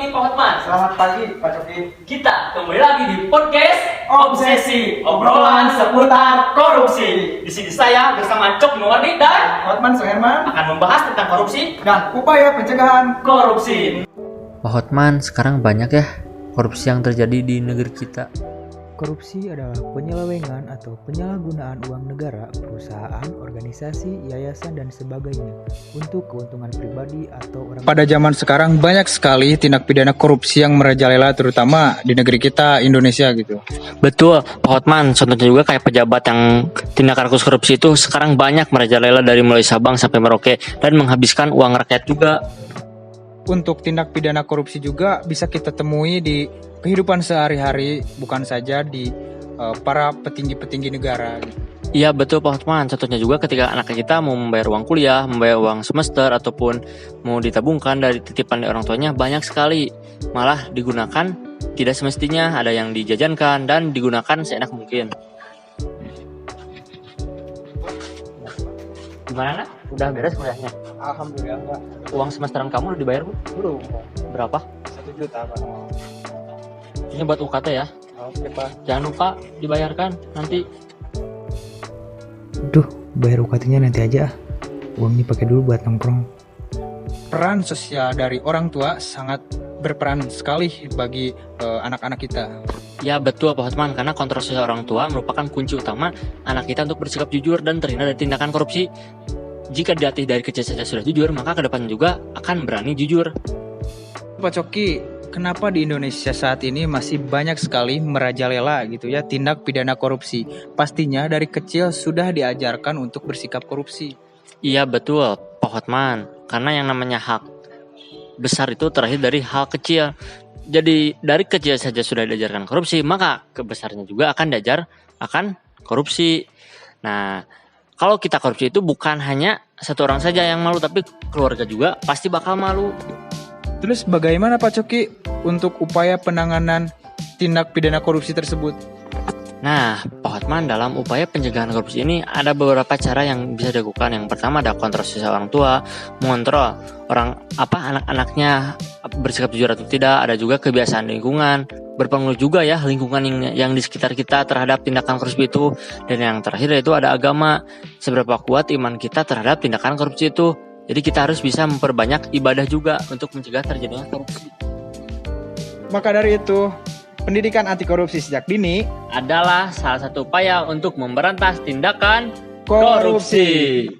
pagi Pak Hotman. Selamat pagi Pak Coki. Kita kembali lagi di podcast Obsesi, obrolan seputar korupsi. Di sini saya bersama Cok Nuwardi dan Hotman Suherman akan membahas tentang korupsi dan upaya pencegahan korupsi. Pak Hotman, sekarang banyak ya korupsi yang terjadi di negeri kita. Korupsi adalah penyelewengan atau penyalahgunaan uang negara, perusahaan, organisasi, yayasan, dan sebagainya untuk keuntungan pribadi atau orang. Pada zaman sekarang banyak sekali tindak pidana korupsi yang merajalela terutama di negeri kita Indonesia gitu. Betul, Pak Hotman. Contohnya juga kayak pejabat yang tindakan kasus korupsi itu sekarang banyak merajalela dari mulai Sabang sampai Merauke dan menghabiskan uang rakyat juga. Untuk tindak pidana korupsi juga bisa kita temui di kehidupan sehari-hari, bukan saja di para petinggi-petinggi negara. Iya betul Pak Hotman. Contohnya juga ketika anak kita mau membayar uang kuliah, membayar uang semester ataupun mau ditabungkan dari titipan dari orang tuanya, banyak sekali malah digunakan tidak semestinya, ada yang dijajankan dan digunakan seenak mungkin. Gimana nak? Udah beres kuliahnya? Alhamdulillah Pak. Uang semesteran kamu udah dibayar Bu? Belum. Berapa? 1 juta Pak. Ini buat UKT ya. Oke Pak. Jangan lupa dibayarkan nanti. Duh, bayar UKT-nya nanti aja ah. Uangnya pakai dulu buat nongkrong. Peran sosial dari orang tua sangat berperan sekali bagi anak-anak kita. Ya betul Pak Hotman, karena kontrol sosial orang tua merupakan kunci utama anak kita untuk bersikap jujur dan terhindar dari tindakan korupsi. Jika dilatih dari kecil saja sudah jujur, maka kedepannya juga akan berani jujur. Pak Coki, kenapa di Indonesia saat ini masih banyak sekali merajalela gitu ya tindak pidana korupsi? Pastinya dari kecil sudah diajarkan untuk bersikap korupsi. Iya betul Pak Hotman, karena yang namanya hak besar itu terakhir dari hal kecil. Jadi dari kecil saja sudah diajarkan korupsi, maka kebesarnya juga akan diajar akan korupsi. Nah, kalau kita korupsi itu bukan hanya satu orang saja yang malu, tapi keluarga juga pasti bakal malu. Terus bagaimana Pak Coki untuk upaya penanganan tindak pidana korupsi tersebut? Nah, Pak Hotman, dalam upaya pencegahan korupsi ini ada beberapa cara yang bisa dilakukan. Yang pertama ada kontrol sosial orang tua, mengontrol anak-anaknya bersikap jujur atau tidak. Ada juga kebiasaan lingkungan, berpengaruh juga ya lingkungan yang di sekitar kita terhadap tindakan korupsi itu. Dan yang terakhir yaitu ada agama, seberapa kuat iman kita terhadap tindakan korupsi itu. Jadi kita harus bisa memperbanyak ibadah juga untuk mencegah terjadinya korupsi. Maka dari itu, pendidikan anti korupsi sejak dini Adalah salah satu upaya untuk memberantas tindakan korupsi.